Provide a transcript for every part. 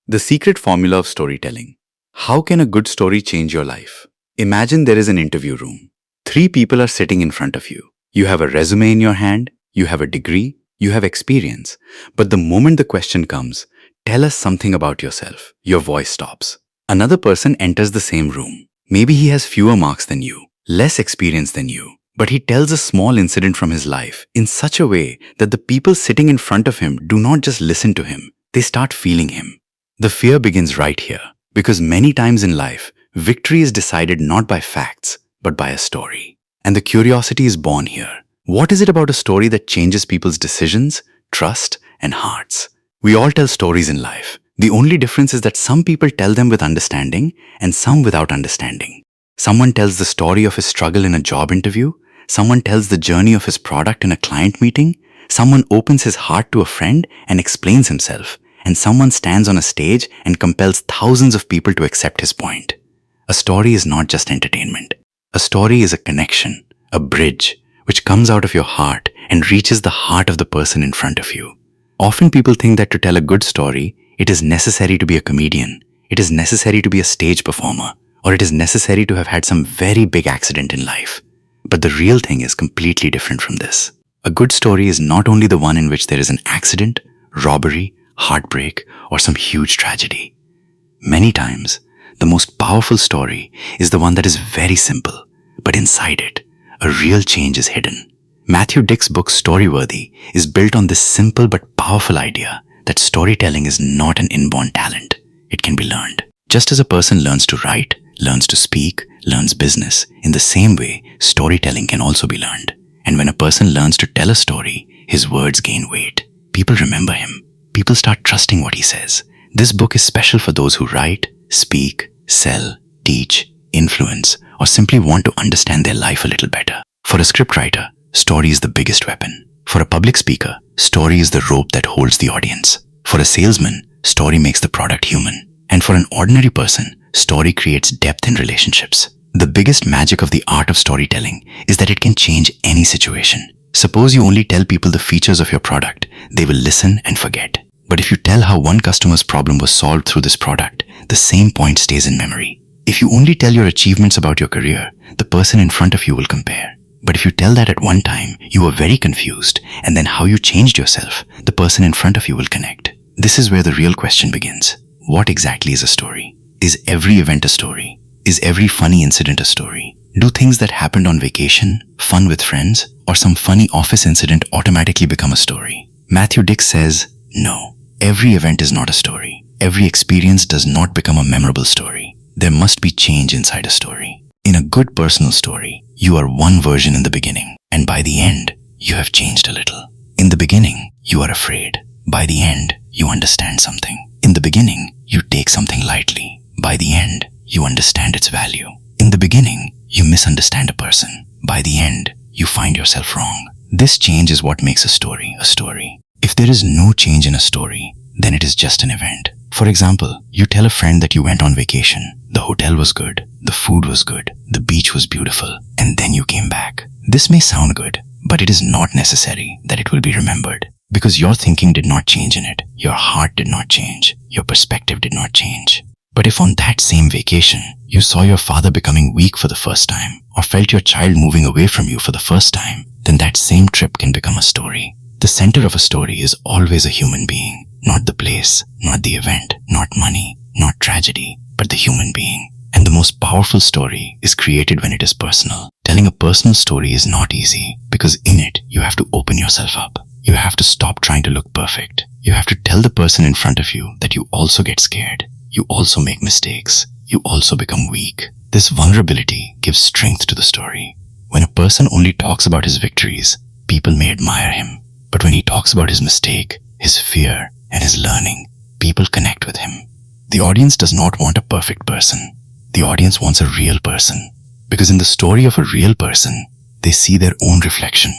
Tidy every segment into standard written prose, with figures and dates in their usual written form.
The secret formula of storytelling. How can a good story change your life? Imagine there is an interview room. 3 people are sitting in front of you. You have a resume in your hand, you have a degree, you have experience. But the moment the question comes, tell us something about yourself, your voice stops. Another person enters the same room. Maybe he has fewer marks than you, less experience than you, but he tells a small incident from his life in such a way that the people sitting in front of him do not just listen to him, they start feeling him. The fear begins right here, because many times in life, victory is decided not by facts, but by a story. And the curiosity is born here. What is it about a story that changes people's decisions, trust, and hearts? We all tell stories in life. The only difference is that some people tell them with understanding and some without understanding. Someone tells the story of his struggle in a job interview. Someone tells the journey of his product in a client meeting. Someone opens his heart to a friend and explains himself. And someone stands on a stage and compels thousands of people to accept his point. A story is not just entertainment. A story is a connection, a bridge, which comes out of your heart and reaches the heart of the person in front of you. Often people think that to tell a good story, it is necessary to be a comedian, it is necessary to be a stage performer, or it is necessary to have had some very big accident in life. But the real thing is completely different from this. A good story is not only the one in which there is an accident, robbery, heartbreak, or some huge tragedy. Many times, the most powerful story is the one that is very simple, but inside it, a real change is hidden. Matthew Dick's book Storyworthy is built on this simple but powerful idea that storytelling is not an inborn talent. It can be learned. Just as a person learns to write, learns to speak, learns business, in the same way, storytelling can also be learned. And when a person learns to tell a story, his words gain weight. People remember him. People start trusting what he says. This book is special for those who write, speak, sell, teach, influence, or simply want to understand their life a little better. For a scriptwriter, story is the biggest weapon. For a public speaker, story is the rope that holds the audience. For a salesman, story makes the product human. And for an ordinary person, story creates depth in relationships. The biggest magic of the art of storytelling is that it can change any situation. Suppose you only tell people the features of your product, they will listen and forget. But if you tell how one customer's problem was solved through this product, the same point stays in memory. If you only tell your achievements about your career, the person in front of you will compare. But if you tell that at one time, you were very confused, and then how you changed yourself, the person in front of you will connect. This is where the real question begins. What exactly is a story? Is every event a story? Is every funny incident a story? Do things that happened on vacation, fun with friends, or some funny office incident automatically become a story? Matthew Dick says, no. Every event is not a story. Every experience does not become a memorable story. There must be change inside a story. In a good personal story, you are one version in the beginning, and by the end, you have changed a little. In the beginning, you are afraid. By the end, you understand something. In the beginning, you take something lightly. By the end, you understand its value. In the beginning, you misunderstand a person. By the end, you find yourself wrong. This change is what makes a story a story. If there is no change in a story, then it is just an event. For example, you tell a friend that you went on vacation. The hotel was good, the food was good, the beach was beautiful, and then you came back. This may sound good, but it is not necessary that it will be remembered. Because your thinking did not change in it, your heart did not change, your perspective did not change. But if on that same vacation, you saw your father becoming weak for the first time, or felt your child moving away from you for the first time, then that same trip can become a story. The center of a story is always a human being, not the place, not the event, not money, not tragedy, but the human being. And the most powerful story is created when it is personal. Telling a personal story is not easy, because in it, you have to open yourself up. You have to stop trying to look perfect. You have to tell the person in front of you that you also get scared. You also make mistakes. You also become weak. This vulnerability gives strength to the story. When a person only talks about his victories, people may admire him. But when he talks about his mistake, his fear, and his learning, people connect with him. The audience does not want a perfect person. The audience wants a real person. Because in the story of a real person, they see their own reflection.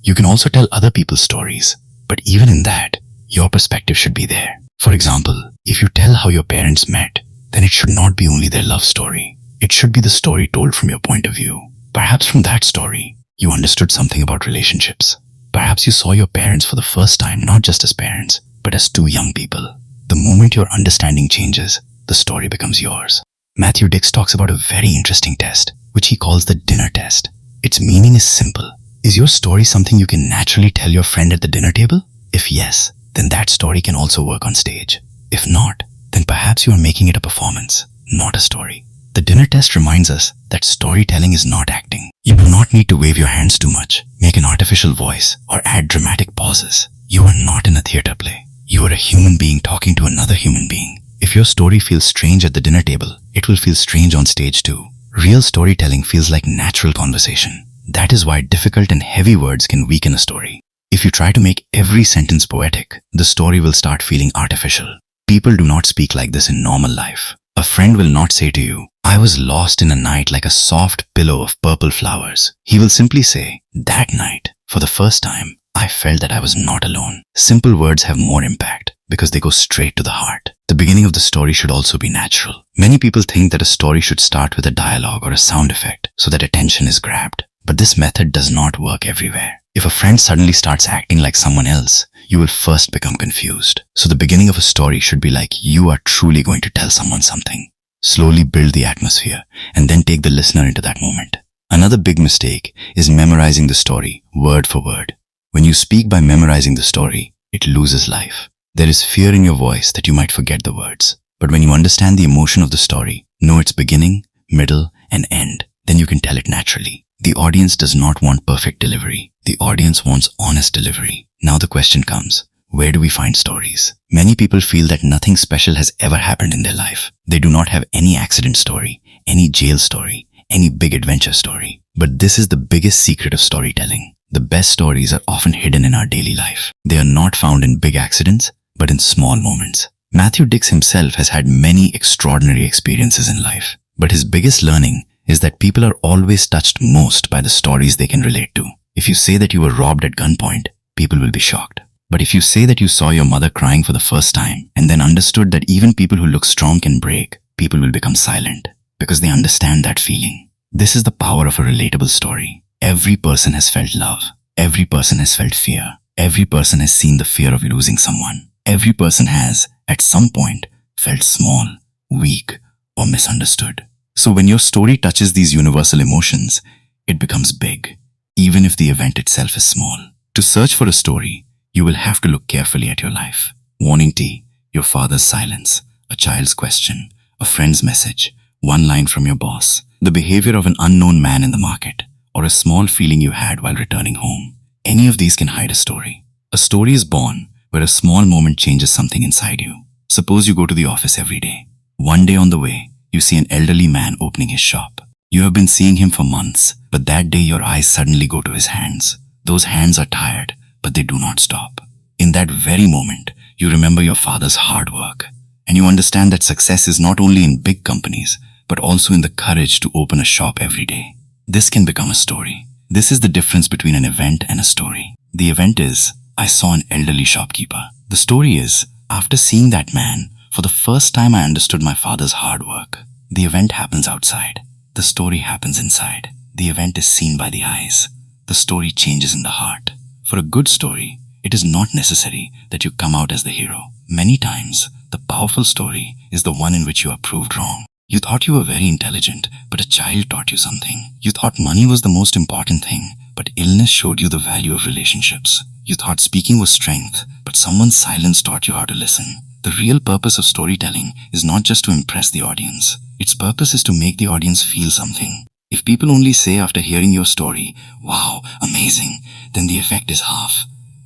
You can also tell other people's stories, but even in that, your perspective should be there. For example, if you tell how your parents met, then it should not be only their love story. It should be the story told from your point of view. Perhaps from that story, you understood something about relationships. Perhaps you saw your parents for the first time, not just as parents, but as two young people. The moment your understanding changes, the story becomes yours. Matthew Dix talks about a very interesting test, which he calls the dinner test. Its meaning is simple. Is your story something you can naturally tell your friend at the dinner table? If yes, then that story can also work on stage. If not, then perhaps you are making it a performance, not a story. The dinner test reminds us that storytelling is not acting. You do not need to wave your hands too much, make an artificial voice, or add dramatic pauses. You are not in a theater play. You are a human being talking to another human being. If your story feels strange at the dinner table, it will feel strange on stage too. Real storytelling feels like natural conversation. That is why difficult and heavy words can weaken a story. If you try to make every sentence poetic, the story will start feeling artificial. People do not speak like this in normal life. A friend will not say to you, "I was lost in a night like a soft pillow of purple flowers." He will simply say, "That night, for the first time, I felt that I was not alone." Simple words have more impact because they go straight to the heart. The beginning of the story should also be natural. Many people think that a story should start with a dialogue or a sound effect so that attention is grabbed. But this method does not work everywhere. If a friend suddenly starts acting like someone else, you will first become confused. So the beginning of a story should be like you are truly going to tell someone something. Slowly build the atmosphere and then take the listener into that moment. Another big mistake is memorizing the story word for word. When you speak by memorizing the story, it loses life. There is fear in your voice that you might forget the words. But when you understand the emotion of the story, know its beginning, middle, and end, then you can tell it naturally. The audience does not want perfect delivery. The audience wants honest delivery. Now the question comes, where do we find stories? Many people feel that nothing special has ever happened in their life. They do not have any accident story, any jail story, any big adventure story. But this is the biggest secret of storytelling. The best stories are often hidden in our daily life. They are not found in big accidents, but in small moments. Matthew Dix himself has had many extraordinary experiences in life. But his biggest learning is that people are always touched most by the stories they can relate to. If you say that you were robbed at gunpoint, people will be shocked. But if you say that you saw your mother crying for the first time and then understood that even people who look strong can break, people will become silent because they understand that feeling. This is the power of a relatable story. Every person has felt love. Every person has felt fear. Every person has seen the fear of losing someone. Every person has, at some point, felt small, weak, or misunderstood. So when your story touches these universal emotions, it becomes big, even if the event itself is small. To search for a story, you will have to look carefully at your life. Morning tea, your father's silence, a child's question, a friend's message, one line from your boss, the behavior of an unknown man in the market, or a small feeling you had while returning home. Any of these can hide a story. A story is born where a small moment changes something inside you. Suppose you go to the office every day. One day on the way, you see an elderly man opening his shop. You have been seeing him for months, but that day your eyes suddenly go to his hands. Those hands are tired, but they do not stop. In that very moment, you remember your father's hard work, and you understand that success is not only in big companies, but also in the courage to open a shop every day. This can become a story. This is the difference between an event and a story. The event is, I saw an elderly shopkeeper. The story is, after seeing that man, for the first time I understood my father's hard work. The event happens outside. The story happens inside. The event is seen by the eyes. The story changes in the heart. For a good story, it is not necessary that you come out as the hero. Many times, the powerful story is the one in which you are proved wrong. You thought you were very intelligent, but a child taught you something. You thought money was the most important thing, but illness showed you the value of relationships. You thought speaking was strength, but someone's silence taught you how to listen. The real purpose of storytelling is not just to impress the audience. Its purpose is to make the audience feel something. If people only say after hearing your story, "Wow, amazing," then the effect is half.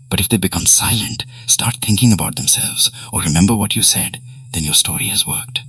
But if they become silent, start thinking about themselves, or remember what you said, then your story has worked.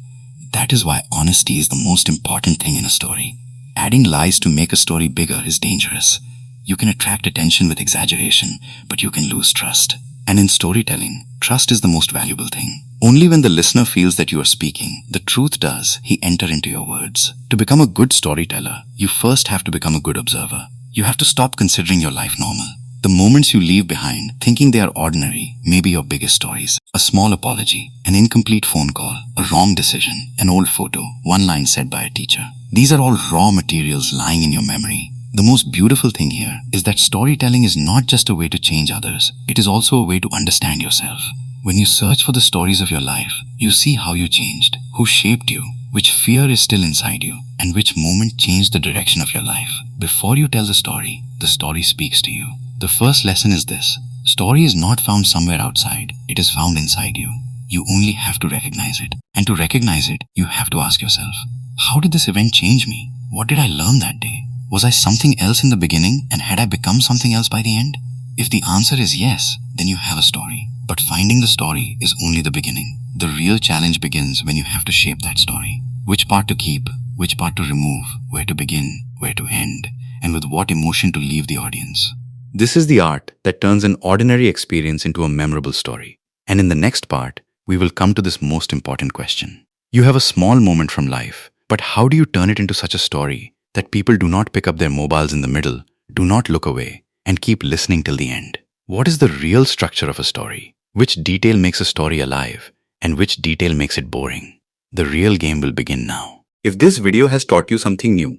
That is why honesty is the most important thing in a story. Adding lies to make a story bigger is dangerous. You can attract attention with exaggeration, but you can lose trust. And in storytelling, trust is the most valuable thing. Only when the listener feels that you are speaking, the truth does, he enter into your words. To become a good storyteller, you first have to become a good observer. You have to stop considering your life normal. The moments you leave behind, thinking they are ordinary, may be your biggest stories. A small apology, an incomplete phone call, a wrong decision, an old photo, one line said by a teacher. These are all raw materials lying in your memory. The most beautiful thing here is that storytelling is not just a way to change others. It is also a way to understand yourself. When you search for the stories of your life, you see how you changed, who shaped you, which fear is still inside you, and which moment changed the direction of your life. Before you tell the story speaks to you. The first lesson is this: story is not found somewhere outside, it is found inside you. You only have to recognize it. And to recognize it, you have to ask yourself, how did this event change me? What did I learn that day? Was I something else in the beginning, and had I become something else by the end? If the answer is yes, then you have a story. But finding the story is only the beginning. The real challenge begins when you have to shape that story. Which part to keep, which part to remove, where to begin, where to end, and with what emotion to leave the audience. This is the art that turns an ordinary experience into a memorable story. And in the next part, we will come to this most important question. You have a small moment from life, but how do you turn it into such a story that people do not pick up their mobiles in the middle, do not look away, and keep listening till the end? What is the real structure of a story? Which detail makes a story alive, and which detail makes it boring? The real game will begin now. If this video has taught you something new,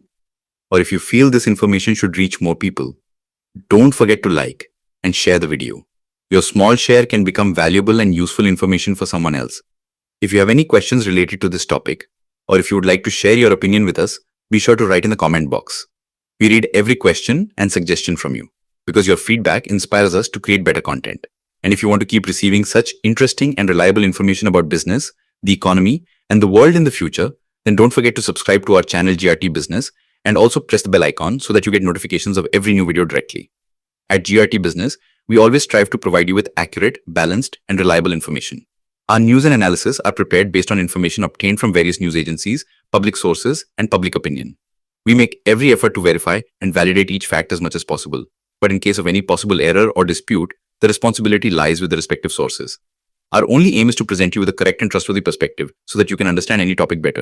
or if you feel this information should reach more people, don't forget to like and share the video. Your small share can become valuable and useful information for someone else. If you have any questions related to this topic, or if you would like to share your opinion with us, be sure to write in the comment box. We read every question and suggestion from you, because your feedback inspires us to create better content. And if you want to keep receiving such interesting and reliable information about business, the economy, and the world in the future, then don't forget to subscribe to our channel GRT Business and also press the bell icon so that you get notifications of every new video directly. At GRT Business, we always strive to provide you with accurate, balanced, and reliable information. Our news and analysis are prepared based on information obtained from various news agencies, public sources, and public opinion. We make every effort to verify and validate each fact as much as possible. But in case of any possible error or dispute, the responsibility lies with the respective sources. Our only aim is to present you with a correct and trustworthy perspective so that you can understand any topic better.